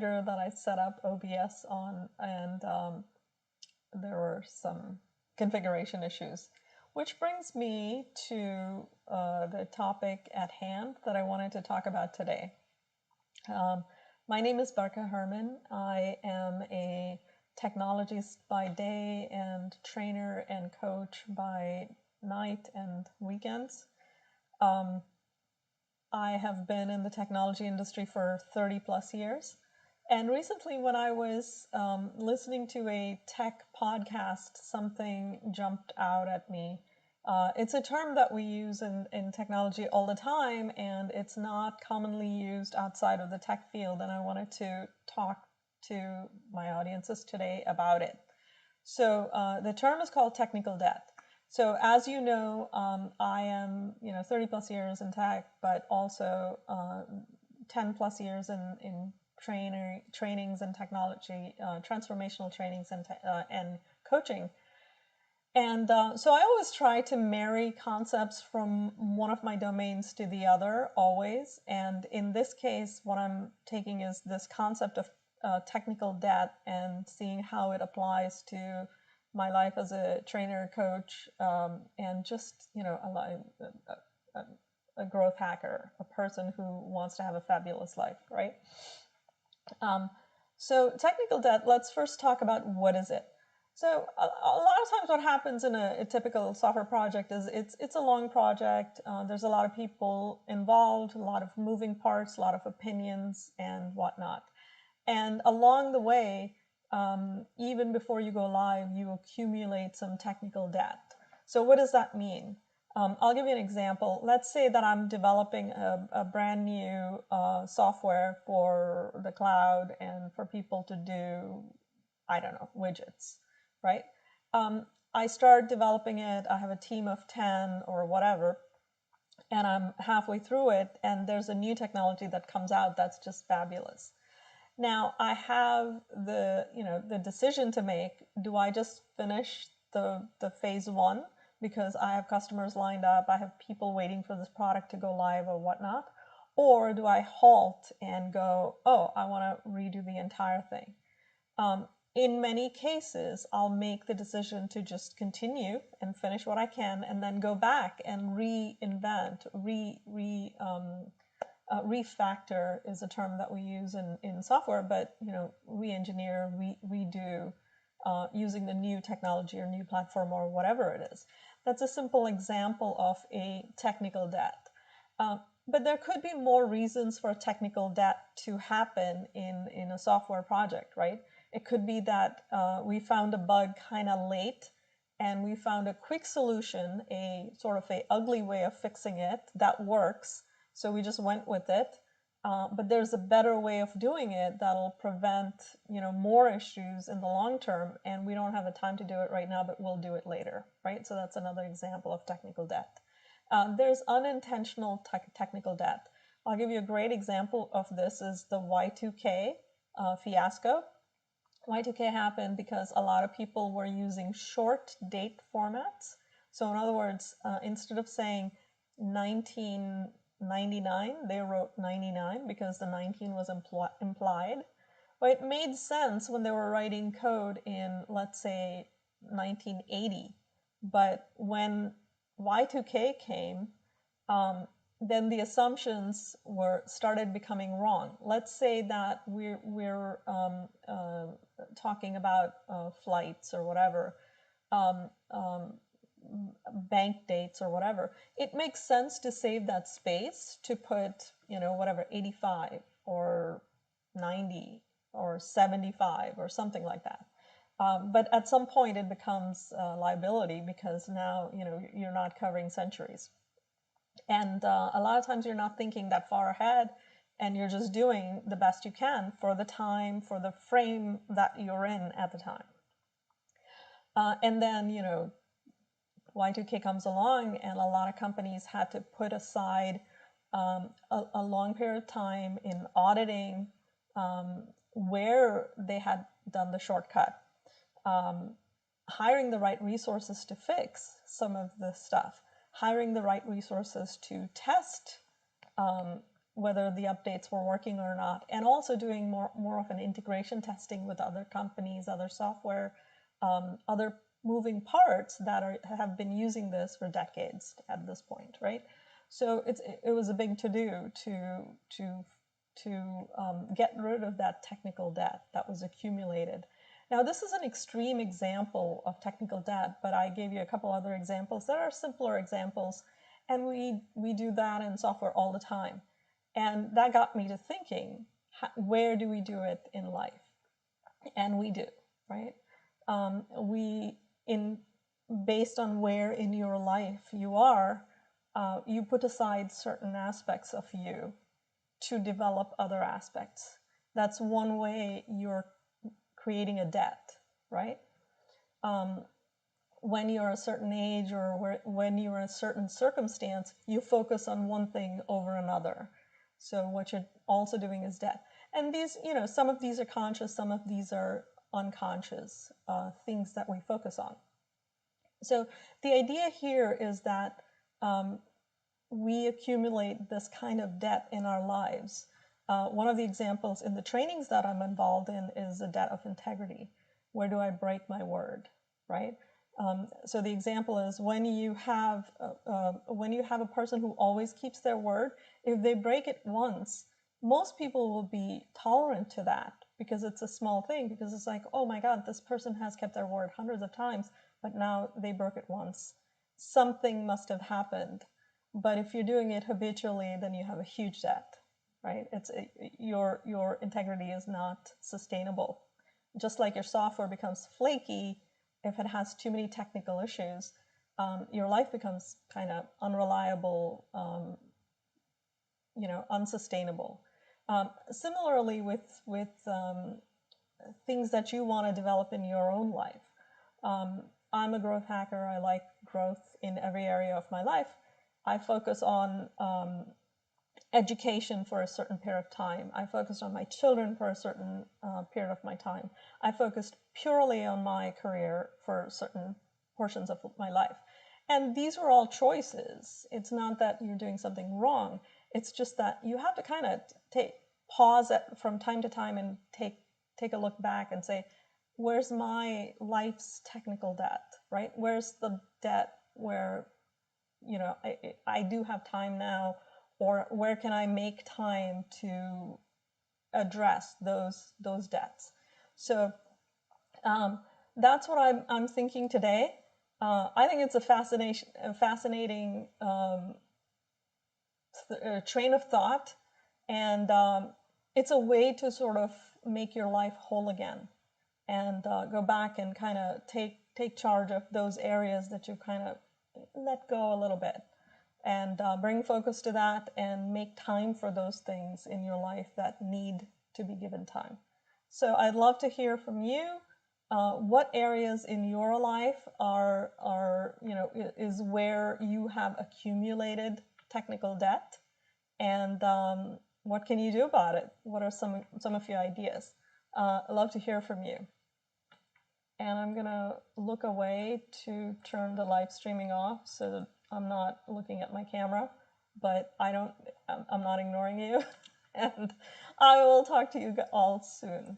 that I set up OBS on, and there were some configuration issues. Which brings me to the topic at hand that I wanted to talk about today. My name is Barka Herman. I am a technologist by day and trainer and coach by night and weekends. I have been in the technology industry for 30 plus years. And recently, when I was listening to a tech podcast, something jumped out at me. It's a term that we use in technology all the time, and it's not commonly used outside of the tech field. And I wanted to talk to my audiences today about it. So the term is called technical debt. So as you know, I am 30 plus years in tech, but also 10 plus years in trainings and technology, transformational trainings and coaching. And so I always try to marry concepts from one of my domains to the other, always. And in this case, what I'm taking is this concept of technical debt and seeing how it applies to my life as a trainer, coach, and just a growth hacker, a person who wants to have a fabulous life, right? So technical debt, let's first talk about what is it. So a lot of times what happens in a typical software project is it's a long project. There's a lot of people involved, a lot of moving parts, a lot of opinions and whatnot. And along the way, even before you go live, you accumulate some technical debt. So what does that mean? I'll give you an example. Let's say that I'm developing a brand new software for the cloud and for people to do, I don't know, widgets, right? I start developing it. I have a team of 10 or whatever, and I'm halfway through it, and there's a new technology that comes out that's just fabulous. Now I have the decision to make. Do I just finish the phase one because I have customers lined up, I have people waiting for this product to go live or whatnot? Or do I halt and go, oh, I want to redo the entire thing? In many cases, I'll make the decision to just continue and finish what I can and then go back and reinvent, refactor is a term that we use in software, but re-engineer, redo using the new technology or new platform or whatever it is. That's a simple example of a technical debt. But there could be more reasons for technical debt to happen in a software project, right? It could be that we found a bug kind of late and we found a quick solution, a sort of a ugly way of fixing it that works. So we just went with it. But there's a better way of doing it that'll prevent more issues in the long term, and we don't have the time to do it right now, but we'll do it later, right? So that's another example of technical debt. There's unintentional technical debt. I'll give you a great example of this is the Y2K fiasco. Y2K happened because a lot of people were using short date formats. So in other words, instead of saying 1999, they wrote 99 because the 19 was implied. But it made sense when they were writing code in, let's say, 1980. But when Y2K came, then the assumptions started becoming wrong. Let's say that we're talking about flights or whatever, bank dates or whatever. It makes sense to save that space to put, whatever, 85 or 90 or 75 or something like that. But at some point it becomes liability because now, you're not covering centuries. And a lot of times you're not thinking that far ahead and you're just doing the best you can for the time, for the frame that you're in at the time. And then, Y2K comes along and a lot of companies had to put aside a long period of time in auditing where they had done the shortcut, hiring the right resources to fix some of the stuff, hiring the right resources to test whether the updates were working or not, and also doing more of an integration testing with other companies, other software, other moving parts that have been using this for decades at this point, right? So it was a big to-do to get rid of that technical debt that was accumulated. Now, this is an extreme example of technical debt, but I gave you a couple other examples that are simpler examples, and we do that in software all the time. And that got me to thinking, where do we do it in life? And we do, right? Based on where in your life you are, you put aside certain aspects of you to develop other aspects. That's one way you're creating a debt, right? When you're a certain age or when you're in a certain circumstance, you focus on one thing over another. So what you're also doing is debt. And these, some of these are conscious, some of these are unconscious things that we focus on. So the idea here is that we accumulate this kind of debt in our lives. One of the examples in the trainings that I'm involved in is a debt of integrity. Where do I break my word, right? So the example is when you have a person who always keeps their word, if they break it once, most people will be tolerant to that because it's a small thing, because it's like, oh my God, this person has kept their word hundreds of times, but now they broke it once. Something must have happened. But if you're doing it habitually, then you have a huge debt, right? Your integrity is not sustainable. Just like your software becomes flaky if it has too many technical issues, your life becomes kind of unreliable, unsustainable. Similarly with things that you want to develop in your own life. I'm a growth hacker. I like growth in every area of my life. I focus on education for a certain period of time. I focused on my children for a certain period of my time. I focused purely on my career for certain portions of my life. And these were all choices. It's not that you're doing something wrong. It's just that you have to kind of pause from time to time and take a look back and say, where's my life's technical debt, right? Where's the debt where, I do have time now, or where can I make time to address those debts? So that's what I'm thinking today. I think it's a fascinating train of thought, and it's a way to sort of make your life whole again, and go back and kind of take charge of those areas that you kind of let go a little bit, and bring focus to that and make time for those things in your life that need to be given time. So I'd love to hear from you. What areas in your life is where you have accumulated technical debt, and what can you do about it? What are some of your ideas? I'd love to hear from you. And I'm gonna look away to turn the live streaming off so that I'm not looking at my camera, but I'm not ignoring you. And I will talk to you all soon.